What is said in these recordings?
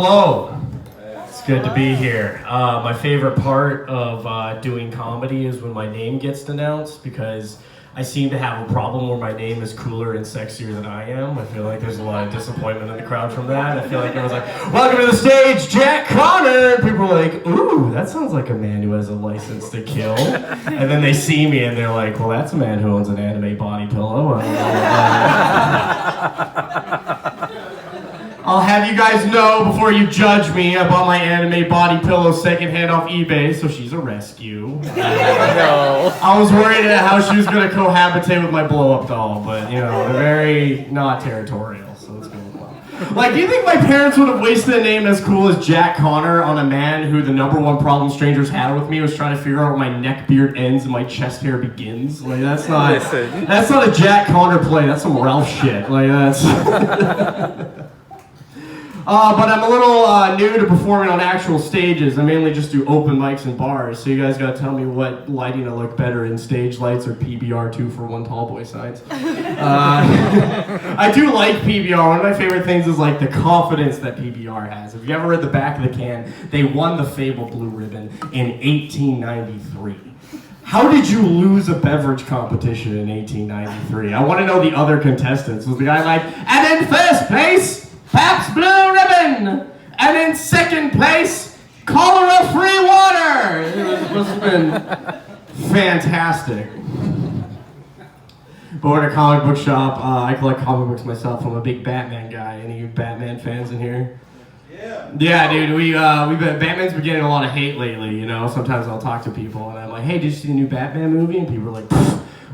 hello. It's good to be here. My favorite part of doing comedy is when my name gets announced, because I seem to have a problem where my name is cooler and sexier than I am. I feel like there's a lot of disappointment in the crowd from that. I feel like everyone's like, welcome to the stage, Jack Connor! And people are like, ooh, that sounds like a man who has a license to kill. And then they see me and they're like, well, that's a man who owns an anime body pillow. I'll have you guys know before you judge me, I bought my anime body pillow secondhand off eBay, so she's a rescue. No. I was worried about how she was going to cohabitate with my blow-up doll, but, you know, they're very not territorial, so it's going well. Like, do you think my parents would have wasted a name as cool as Jack Connor on a man who the number one problem strangers had with me was trying to figure out where my neck beard ends and my chest hair begins? Like, that's not a Jack Connor play, that's some Ralph shit. Like, that's... But I'm a little new to performing on actual stages. I mainly just do open mics and bars, so you guys gotta tell me what lighting to look better in, stage lights or PBR 2-for-1 tall boy signs. I do like PBR. One of my favorite things is like the confidence that PBR has. If you ever read the back of the can, they won the fabled Blue Ribbon in 1893. How did you lose a beverage competition in 1893? I want to know the other contestants. Was the guy like, and in first place, Pabst Blue Ribbon, and in second place, cholera-free water. It must have been fantastic. But we're in a comic book shop. I collect comic books myself. I'm a big Batman guy. Any of you Batman fans in here? Yeah, dude. Batman's been getting a lot of hate lately. You know, sometimes I'll talk to people and I'm like, "Hey, did you see the new Batman movie?" And people are like,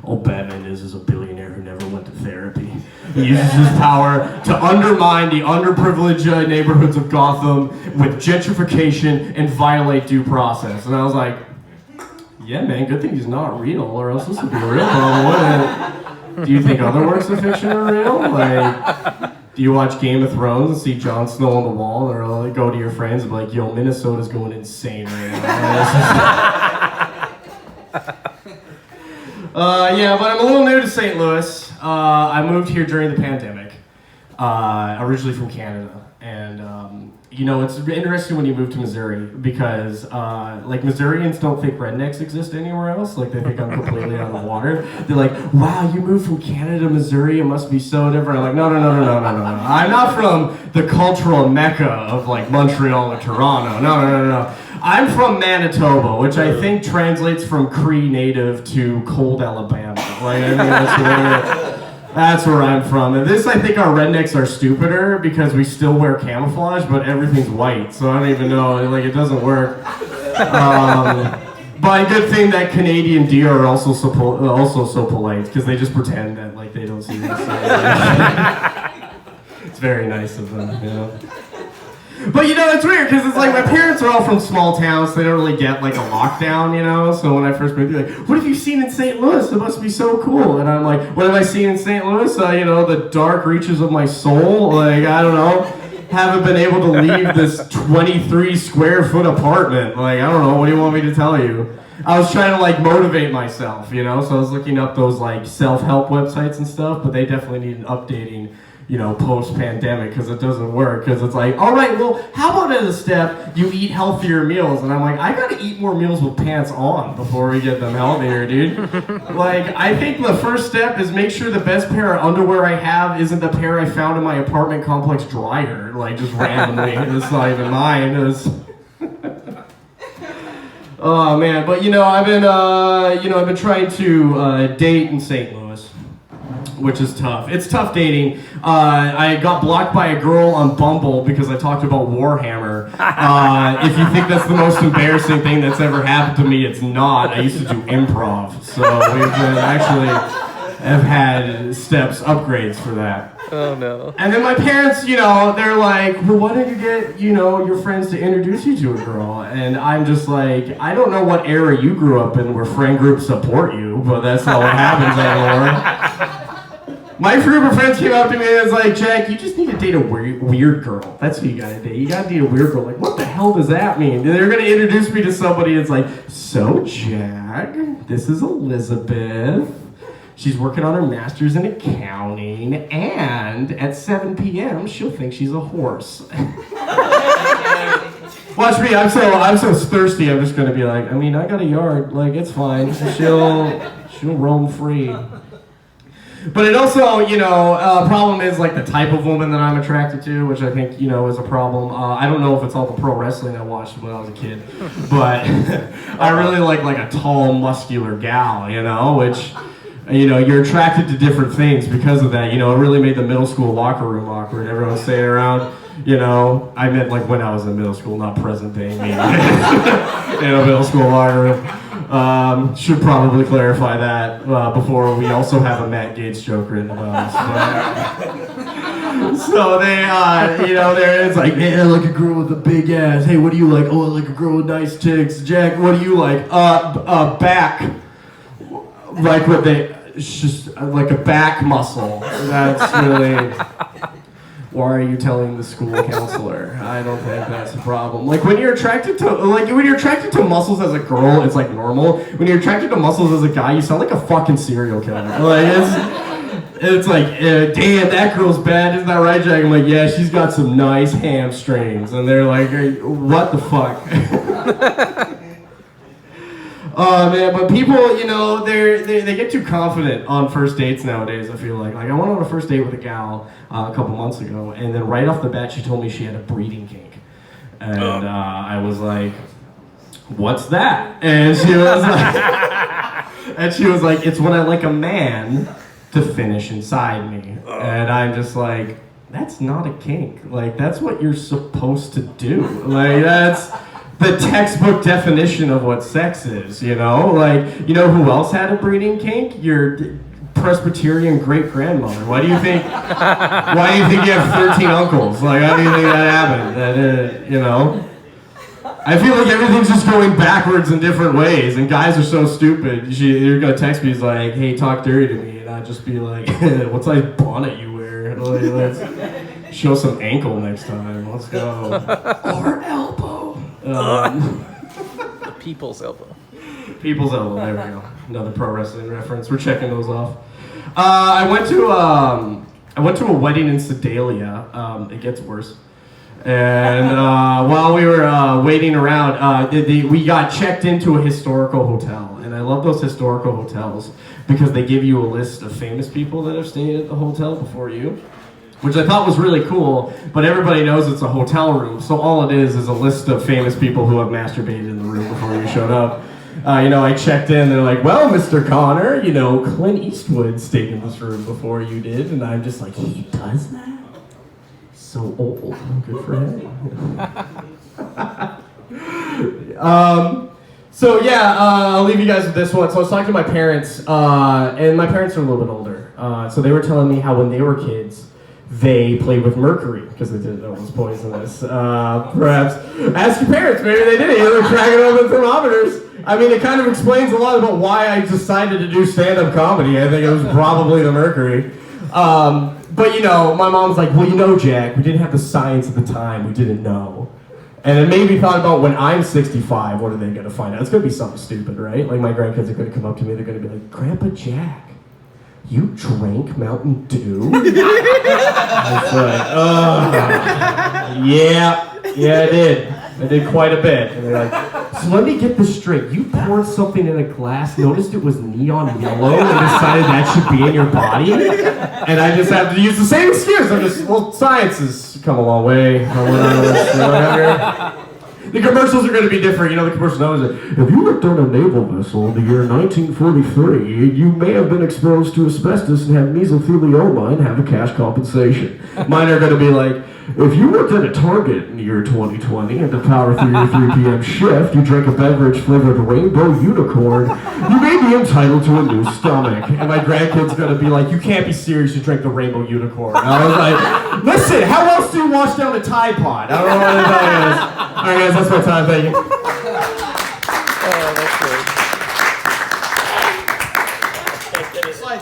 "All Batman is a billionaire who never went to therapy. He uses his power to undermine the underprivileged neighborhoods of Gotham with gentrification and violate due process." And I was like, yeah, man, good thing he's not real, or else this would be a real problem. Do you think other works of fiction are real? Like, do you watch Game of Thrones and see Jon Snow on the wall, or like, go to your friends and be like, yo, Minnesota's going insane right now. Yeah, but I'm a little new to St. Louis. I moved here during the pandemic, originally from Canada. And, you know, it's interesting when you move to Missouri because, like, Missourians don't think rednecks exist anywhere else. Like, they think I'm completely out of the water. They're like, wow, you moved from Canada to Missouri? It must be so different. I'm like, no. I'm not from the cultural mecca of, like, Montreal or Toronto. No. I'm from Manitoba, which I think translates from Cree Native to cold Alabama. Like, I mean, that's where I'm from. And this, I think our rednecks are stupider because we still wear camouflage, but everything's white. So I don't even know, like, it doesn't work. But a good thing that Canadian deer are also so polite because they just pretend that, like, they don't see this. It's very nice of them, you know. But, you know, it's weird, because it's like, my parents are all from small towns, so they don't really get, like, a lockdown, you know? So when I first moved, they're like, what have you seen in St. Louis? It must be so cool. And I'm like, what have I seen in St. Louis? You know, the dark reaches of my soul? Like, I don't know. Haven't been able to leave this 23-square-foot apartment. Like, I don't know. What do you want me to tell you? I was trying to, like, motivate myself, you know? So I was looking up those, like, self-help websites and stuff, but they definitely need an updating, you know, post-pandemic, because it doesn't work, because it's like, all right, well, how about as a step, you eat healthier meals? And I'm like, I gotta eat more meals with pants on before we get them healthier, dude. Like, I think the first step is make sure the best pair of underwear I have isn't the pair I found in my apartment complex dryer, like, just randomly. It's not even mine. Oh, man, but, you know, I've been trying to date in St. Louis, which is tough. It's tough dating. I got blocked by a girl on Bumble because I talked about Warhammer. If you think that's the most embarrassing thing that's ever happened to me, it's not. I used to do improv, so we've have had upgrades for that. Oh, no. And then my parents, you know, they're like, well, why don't you get, you know, your friends to introduce you to a girl? And I'm just like, I don't know what era you grew up in where friend groups support you, but that's not what happens anymore. My group of friends came up to me and was like, Jack, you just need to date a weird girl. That's who you gotta date. You gotta date a weird girl. Like, what the hell does that mean? And they're gonna introduce me to somebody that's like, so Jack, this is Elizabeth. She's working on her master's in accounting, and at 7 p.m., she'll think she's a horse. Watch me. I'm so thirsty. I'm just gonna be like, I mean, I got a yard. Like, it's fine. She'll roam free. But it also, problem is like the type of woman that I'm attracted to, which I think, is a problem. I don't know if it's all the pro wrestling I watched when I was a kid, but I really like a tall, muscular gal, which, you're attracted to different things because of that. It really made the middle school locker room awkward. Everyone's saying around, I meant like when I was in middle school, not present day me. In a middle school locker room. Should probably clarify that before we also have a Matt Gates joke written about us. So they, it's like, man, I like a girl with a big ass. Hey, what do you like? Oh, I like a girl with nice tits. Jack, what do you like? Back. Like it's just like a back muscle. That's really. Why are you telling the school counselor? I don't think that's a problem. Like when you're attracted to muscles as a girl, it's like normal. When you're attracted to muscles as a guy, you sound like a fucking serial killer. Like it's like, damn, that girl's bad, isn't that right, Jack? I'm like, yeah, she's got some nice hamstrings, and they're like, what the fuck? Oh man, but people, they get too confident on first dates nowadays, I feel like. Like I went on a first date with a gal a couple months ago, and then right off the bat she told me she had a breeding kink. And I was like, what's that? And she was like, it's when I like a man to finish inside me. And I'm just like, that's not a kink. Like that's what you're supposed to do. Like that's the textbook definition of what sex is, Like, who else had a breeding kink? Your Presbyterian great-grandmother. Why do you think you have 13 uncles? Like, how do you think that happened? I feel like everything's just going backwards in different ways, and guys are so stupid. You're gonna text me, he's like, hey, talk dirty to me, and I'd just be like, what size bonnet you wear? Like, let's show some ankle next time. Let's go. Or elbow. The people's elbow. People's elbow. There we go. Another pro wrestling reference. We're checking those off. I went to a wedding in Sedalia. It gets worse. And while we were waiting around, we got checked into a historical hotel. And I love those historical hotels because they give you a list of famous people that have stayed at the hotel before you, which I thought was really cool, but everybody knows it's a hotel room, so all it is a list of famous people who have masturbated in the room before you showed up. I checked in, they're like, well, Mr. Connor, Clint Eastwood stayed in this room before you did, and I'm just like, he does that? So old. Good for him. I'll leave you guys with this one. So I was talking to my parents, and my parents are a little bit older, so they were telling me how when they were kids, they played with mercury because they didn't know it was poisonous. Perhaps ask your parents, maybe they did it. They were cracking open thermometers. I mean, it kind of explains a lot about why I decided to do stand-up comedy. I think it was probably the mercury. But my mom was like, well, Jack, we didn't have the science at the time. We didn't know. And it made me thought about when I'm 65, what are they going to find out? It's going to be something stupid, right? Like my grandkids are going to come up to me. They're going to be like, Grandpa Jack, you drank Mountain Dew? I was like, yeah, I did. I did quite a bit. And they're like, so let me get this straight. You poured something in a glass, noticed it was neon yellow, and decided that should be in your body? And I just have to use the same excuse. Science has come a long way. The commercials are going to be different. The commercial now is that if you worked on a naval vessel in the year 1943, you may have been exposed to asbestos and have mesothelioma and have a cash compensation. Mine are going to be like, if you worked at a Target in the year 2020 at the Power 3 to 3 p.m. shift, you drank a beverage flavored Rainbow Unicorn, you may be entitled to a new stomach. And my grandkid's going to be like, you can't be serious, you drank the Rainbow Unicorn. And I was like, listen, how else do you wash down a Tide Pod? I don't know what to tell you guys. All right, guys, that's my time. Thank you.